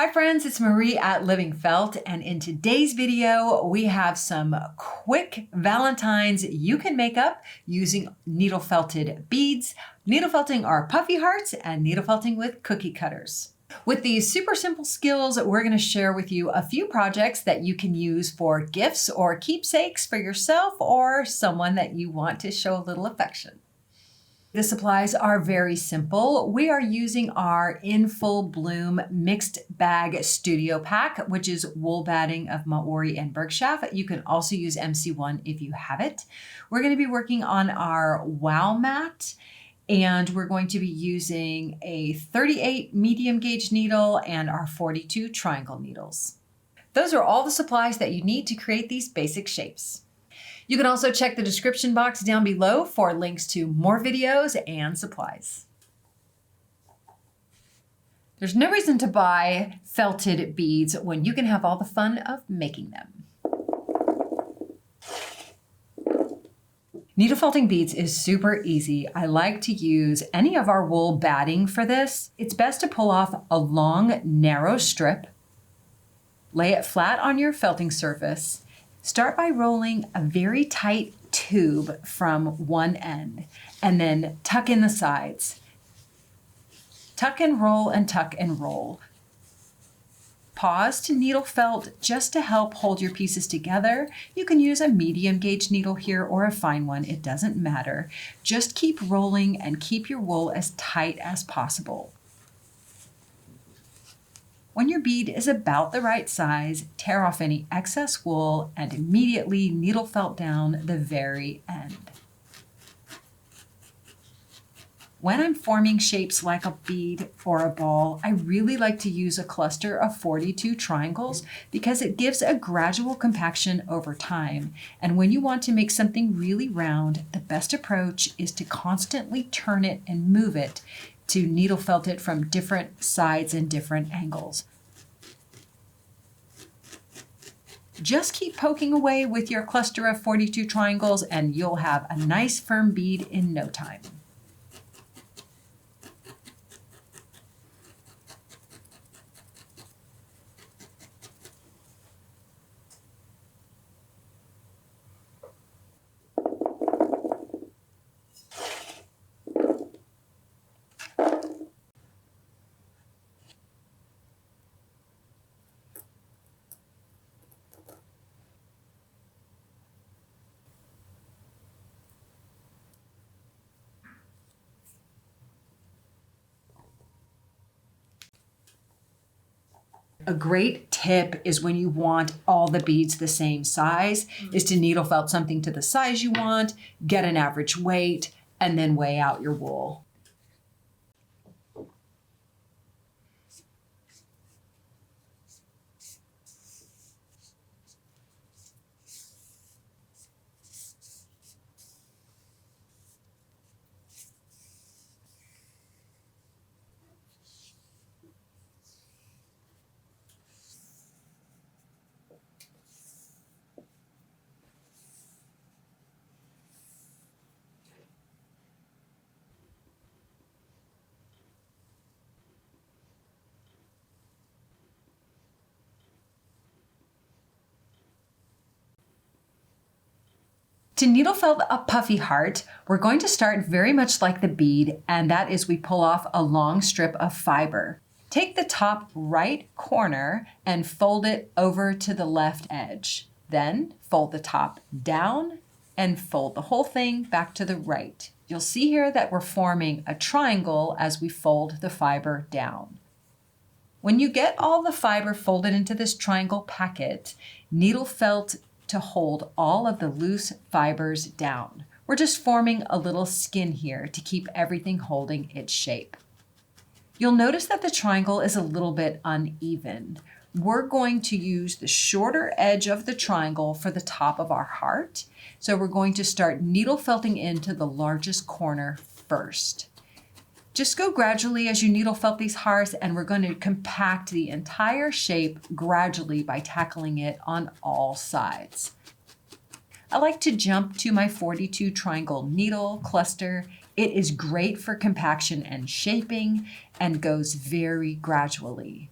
Hi friends, it's Marie at LivingFelt, and in today's video, we have some quick Valentines you can make up using needle felted beads, needle felting our puffy hearts, and needle felting with cookie cutters. With these super simple skills, we're going to share with you a few projects that you can use for gifts or keepsakes for yourself or someone that you want to show a little affection. The supplies are very simple. We are using our In Full Bloom Mixed Bag Studio Pack, which is wool batting of Maori and Berkshire. You can also use MC1 if you have it. We're going to be working on our Wow mat, and we're going to be using a 38 medium gauge needle and our 42 triangle needles. Those are all the supplies that you need to create these basic shapes. You can also check the description box down below for links to more videos and supplies. There's no reason to buy felted beads when you can have all the fun of making them. Needle felting beads is super easy. I like to use any of our wool batting for this. It's best to pull off a long, narrow strip, lay it flat on your felting surface. Start by rolling a very tight tube from one end and then tuck in the sides. Tuck and roll and tuck and roll. Pause to needle felt just to help hold your pieces together. You can use a medium gauge needle here or a fine one, it doesn't matter. Just keep rolling and keep your wool as tight as possible. When your bead is about the right size, tear off any excess wool and immediately needle felt down the very end. When I'm forming shapes like a bead or a ball, I really like to use a cluster of 42 triangles because it gives a gradual compaction over time. And when you want to make something really round, the best approach is to constantly turn it and move it to needle felt it from different sides and different angles. Just keep poking away with your cluster of 42 triangles and you'll have a nice firm bead in no time. A great tip is when you want all the beads the same size, is to needle felt something to the size you want, get an average weight, and then weigh out your wool. To needle felt a puffy heart, we're going to start very much like the bead, and that is we pull off a long strip of fiber. Take the top right corner and fold it over to the left edge. Then fold the top down and fold the whole thing back to the right. You'll see here that we're forming a triangle as we fold the fiber down. When you get all the fiber folded into this triangle packet, needle felt to hold all of the loose fibers down. We're just forming a little skin here to keep everything holding its shape. You'll notice that the triangle is a little bit uneven. We're going to use the shorter edge of the triangle for the top of our heart. So we're going to start needle felting into the largest corner first. Just go gradually as you needle felt these hearts, and we're going to compact the entire shape gradually by tackling it on all sides. I like to jump to my 42 triangle needle cluster. It is great for compaction and shaping and goes very gradually.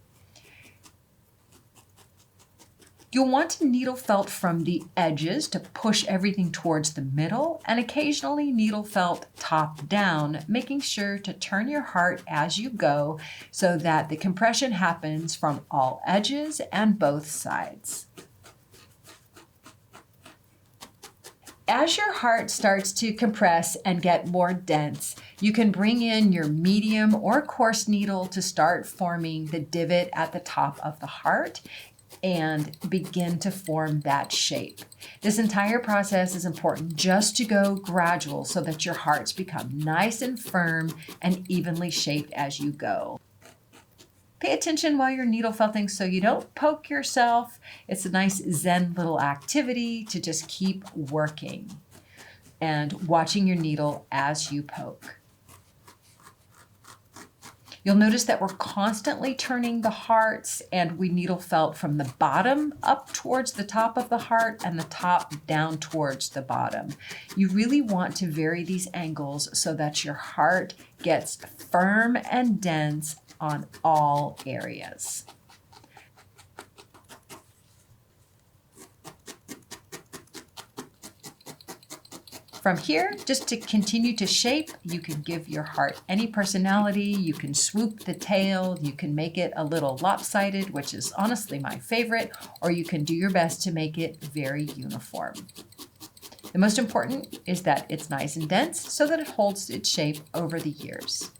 You'll want to needle felt from the edges to push everything towards the middle, and occasionally needle felt top down, making sure to turn your heart as you go so that the compression happens from all edges and both sides. As your heart starts to compress and get more dense, you can bring in your medium or coarse needle to start forming the divot at the top of the heart and begin to form that shape. This entire process is important just to go gradual so that your hearts become nice and firm and evenly shaped as you go. Pay attention while you're needle felting so you don't poke yourself. It's a nice Zen little activity to just keep working and watching your needle as you poke. You'll notice that we're constantly turning the hearts, and we needle felt from the bottom up towards the top of the heart and the top down towards the bottom. You really want to vary these angles so that your heart gets firm and dense on all areas. From here, just to continue to shape, you can give your heart any personality. You can swoop the tail, you can make it a little lopsided, which is honestly my favorite, or you can do your best to make it very uniform. The most important is that it's nice and dense so that it holds its shape over the years.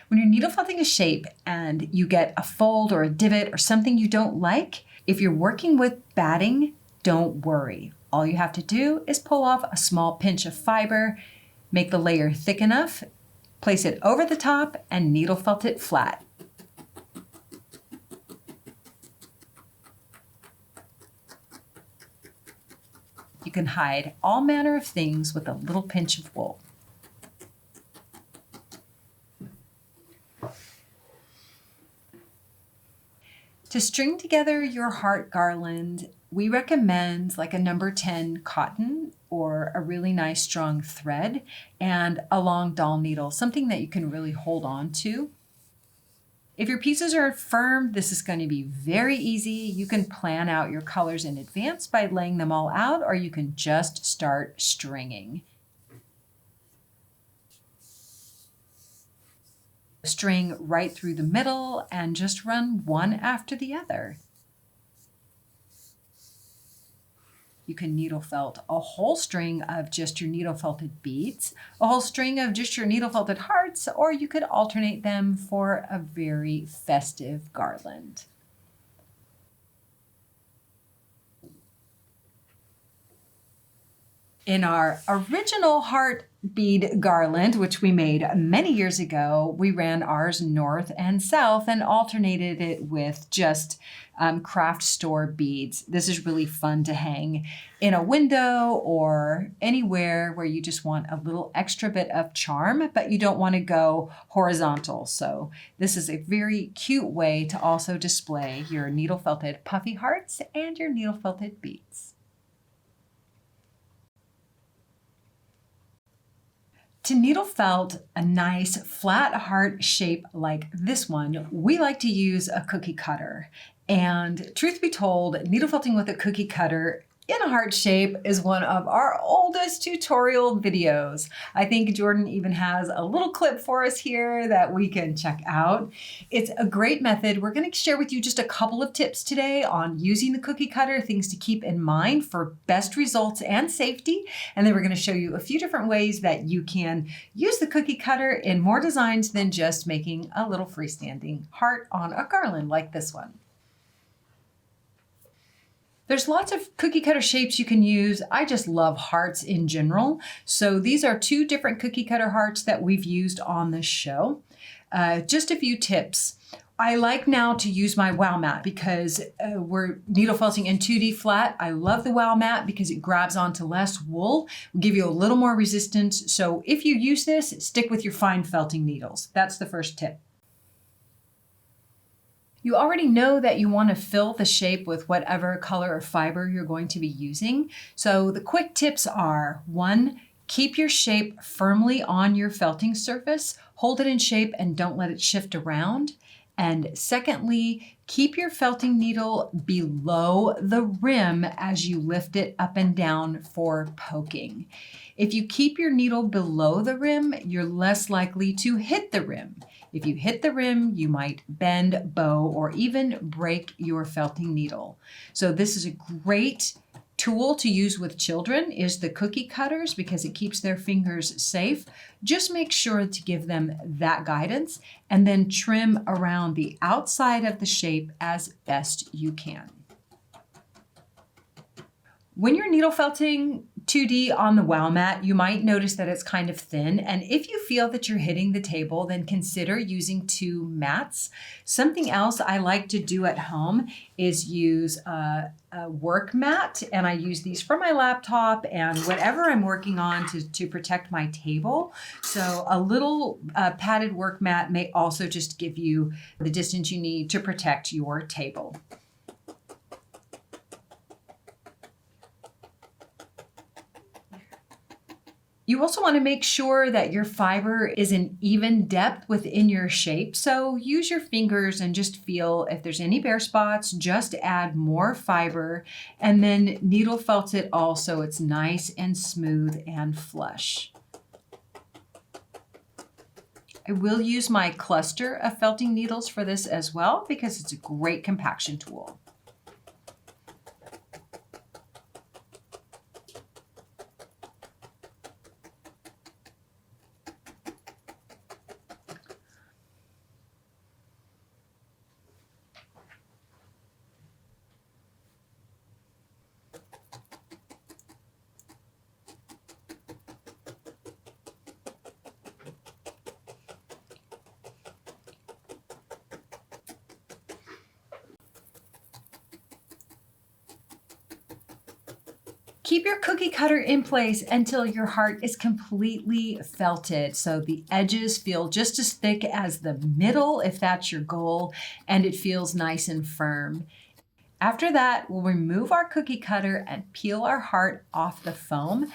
When you're needle felting a shape and you get a fold or a divot or something you don't like, if you're working with batting, don't worry. All you have to do is pull off a small pinch of fiber, make the layer thick enough, place it over the top, and needle felt it flat. You can hide all manner of things with a little pinch of wool. To string together your heart garland, we recommend like a number 10 cotton or a really nice strong thread and a long doll needle, something that you can really hold on to. If your pieces are firm, this is going to be very easy. You can plan out your colors in advance by laying them all out, or you can just start stringing. String right through the middle and just run one after the other. You can needle felt a whole string of just your needle felted beads, a whole string of just your needle felted hearts, or you could alternate them for a very festive garland. In our original heart bead garland, which we made many years ago, we ran ours north and south and alternated it with just craft store beads. This is really fun to hang in a window or anywhere where you just want a little extra bit of charm, but you don't want to go horizontal. So this is a very cute way to also display your needle felted puffy hearts and your needle felted beads. To needle felt a nice flat heart shape like this one, we like to use a cookie cutter. And truth be told, needle felting with a cookie cutter in a heart shape is one of our oldest tutorial videos. I think Jordan even has a little clip for us here that we can check out. It's a great method. We're going to share with you just a couple of tips today on using the cookie cutter, things to keep in mind for best results and safety. And then we're going to show you a few different ways that you can use the cookie cutter in more designs than just making a little freestanding heart on a garland like this one. There's lots of cookie cutter shapes you can use. I just love hearts in general. So these are two different cookie cutter hearts that we've used on this show. Just a few tips. I like now to use my wow mat because we're needle felting in 2D flat. I love the wow mat because it grabs onto less wool, will give you a little more resistance. So if you use this, stick with your fine felting needles. That's the first tip. You already know that you want to fill the shape with whatever color or fiber you're going to be using. So the quick tips are: 1, keep your shape firmly on your felting surface. Hold it in shape and don't let it shift around. And secondly, keep your felting needle below the rim as you lift it up and down for poking. If you keep your needle below the rim, you're less likely to hit the rim. If you hit the rim, you might bend, bow, or even break your felting needle. So this is a great tool to use with children, is the cookie cutters, because it keeps their fingers safe. Just make sure to give them that guidance and then trim around the outside of the shape as best you can. When you're needle felting 2D on the wow mat, you might notice that it's kind of thin. And if you feel that you're hitting the table, then consider using 2 mats. Something else I like to do at home is use a work mat. And I use these for my laptop and whatever I'm working on to protect my table. So a little padded work mat may also just give you the distance you need to protect your table. You also want to make sure that your fiber is an even depth within your shape. So use your fingers and just feel if there's any bare spots, just add more fiber and then needle felt it all so it's nice and smooth and flush. I will use my cluster of felting needles for this as well because it's a great compaction tool. Keep your cookie cutter in place until your heart is completely felted. So the edges feel just as thick as the middle, if that's your goal, and it feels nice and firm. After that, we'll remove our cookie cutter and peel our heart off the foam.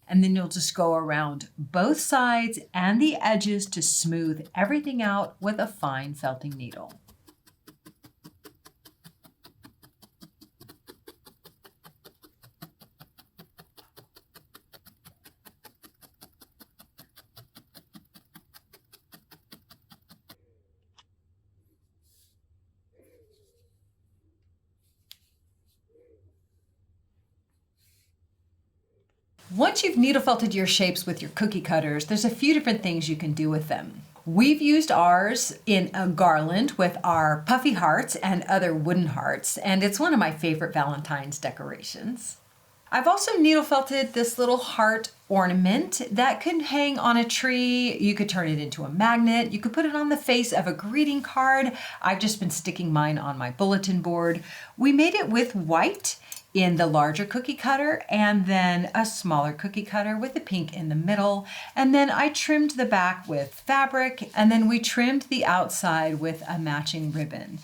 And then you'll just go around both sides and the edges to smooth everything out with a fine felting needle. Once you've needle felted your shapes with your cookie cutters, there's a few different things you can do with them. We've used ours in a garland with our puffy hearts and other wooden hearts, and it's one of my favorite Valentine's decorations. I've also needle felted this little heart ornament that can hang on a tree. You could turn it into a magnet. You could put it on the face of a greeting card. I've just been sticking mine on my bulletin board. We made it with white in the larger cookie cutter and then a smaller cookie cutter with the pink in the middle. And then I trimmed the back with fabric and then we trimmed the outside with a matching ribbon.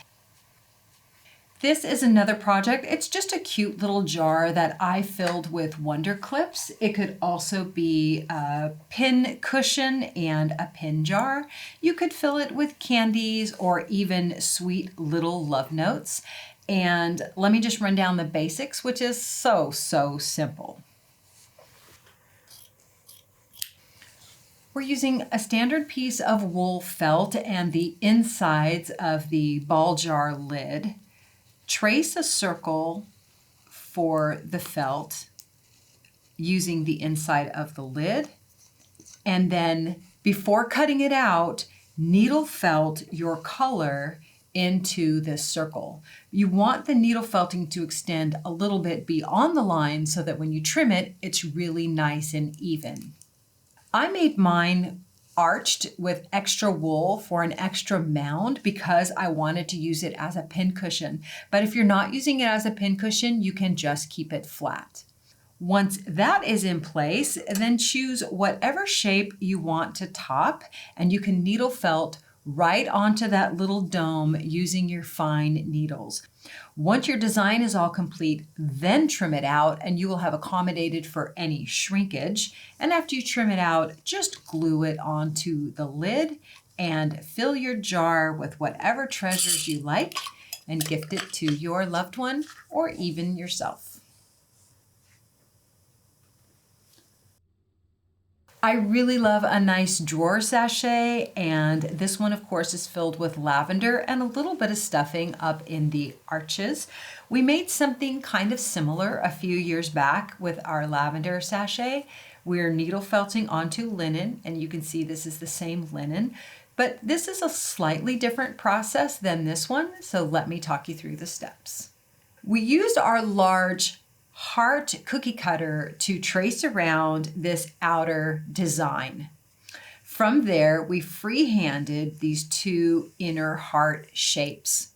This is another project. It's just a cute little jar that I filled with Wonder Clips. It could also be a pin cushion and a pin jar. You could fill it with candies or even sweet little love notes. And let me just run down the basics, which is so simple. We're using a standard piece of wool felt and the insides of the ball jar lid. Trace a circle for the felt using the inside of the lid. And then before cutting it out, needle felt your color into this circle. You want the needle felting to extend a little bit beyond the line so that when you trim it, it's really nice and even. I made mine arched with extra wool for an extra mound because I wanted to use it as a pin cushion. But if you're not using it as a pin cushion, you can just keep it flat. Once that is in place, then choose whatever shape you want to top, and you can needle felt right onto that little dome using your fine needles. Once your design is all complete, then trim it out and you will have accommodated for any shrinkage. And after you trim it out, just glue it onto the lid and fill your jar with whatever treasures you like and gift it to your loved one or even yourself. I really love a nice drawer sachet, and this one, of course, is filled with lavender and a little bit of stuffing up in the arches. We made something kind of similar a few years back with our lavender sachet. We're needle felting onto linen, and you can see this is the same linen, but this is a slightly different process than this one, so let me talk you through the steps. We used our large heart cookie cutter to trace around this outer design. From there, we freehanded these two inner heart shapes.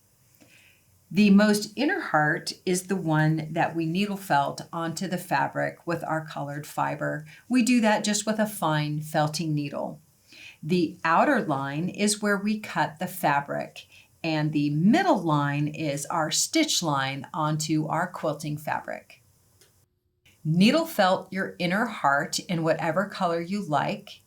The most inner heart is the one that we needle felt onto the fabric with our colored fiber. We do that just with a fine felting needle. The outer line is where we cut the fabric, and the middle line is our stitch line onto our quilting fabric. Needle felt your inner heart in whatever color you like.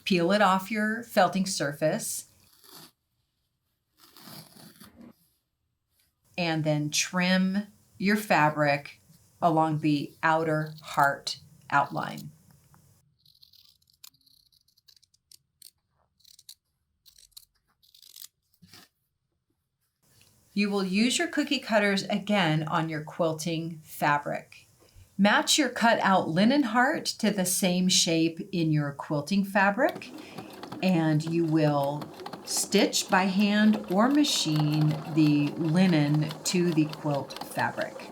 Peel it off your felting surface, and then trim your fabric along the outer heart outline. You will use your cookie cutters again on your quilting fabric. Match your cut out linen heart to the same shape in your quilting fabric, and you will stitch by hand or machine the linen to the quilt fabric.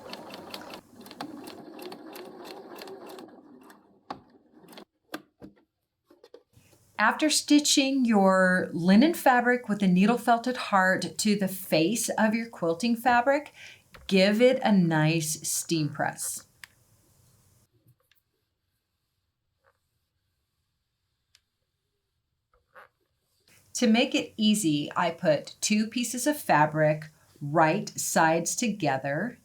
After stitching your linen fabric with a needle felted heart to the face of your quilting fabric, give it a nice steam press. To make it easy, I put two pieces of fabric right sides together,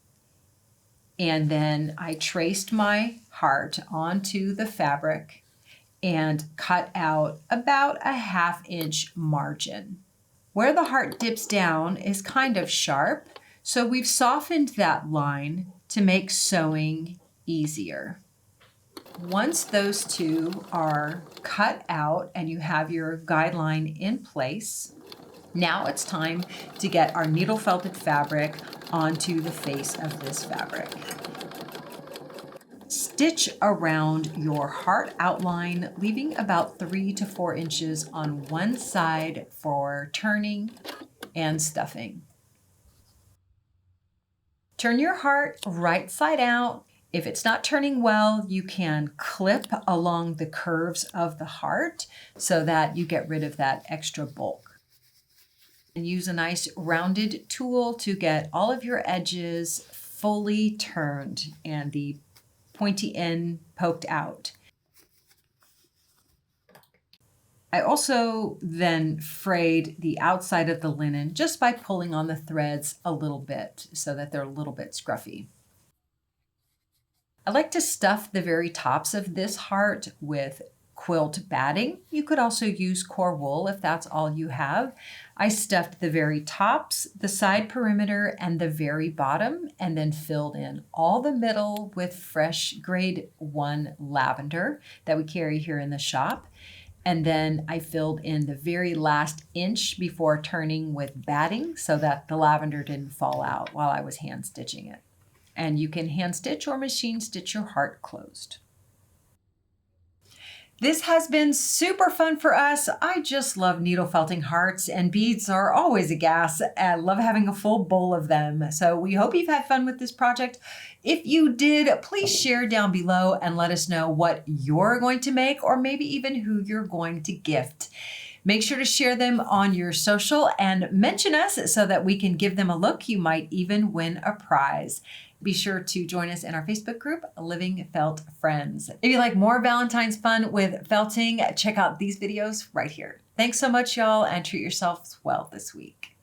and then I traced my heart onto the fabric and cut out about a 1/2 inch margin. Where the heart dips down is kind of sharp, so we've softened that line to make sewing easier. Once those two are cut out and you have your guideline in place, now it's time to get our needle felted fabric onto the face of this fabric. Stitch around your heart outline, leaving about 3 to 4 inches on one side for turning and stuffing. Turn your heart right side out. If it's not turning well, you can clip along the curves of the heart so that you get rid of that extra bulk. And use a nice rounded tool to get all of your edges fully turned and the pointy end poked out. I also then frayed the outside of the linen just by pulling on the threads a little bit so that they're a little bit scruffy. I like to stuff the very tops of this heart with quilt batting. You could also use core wool if that's all you have. I stuffed the very tops, the side perimeter, and the very bottom, and then filled in all the middle with fresh grade 1 lavender that we carry here in the shop. And then I filled in the very last inch before turning with batting so that the lavender didn't fall out while I was hand stitching it. And you can hand stitch or machine stitch your heart closed. This has been super fun for us. I just love needle felting hearts, and beads are always a gas. I love having a full bowl of them. So we hope you've had fun with this project. If you did, please share down below and let us know what you're going to make, or maybe even who you're going to gift. Make sure to share them on your social and mention us so that we can give them a look. You might even win a prize. Be sure to join us in our Facebook group, LivingFelt Friends. If you like more Valentine's fun with felting, check out these videos right here. Thanks so much, y'all, and treat yourselves well this week.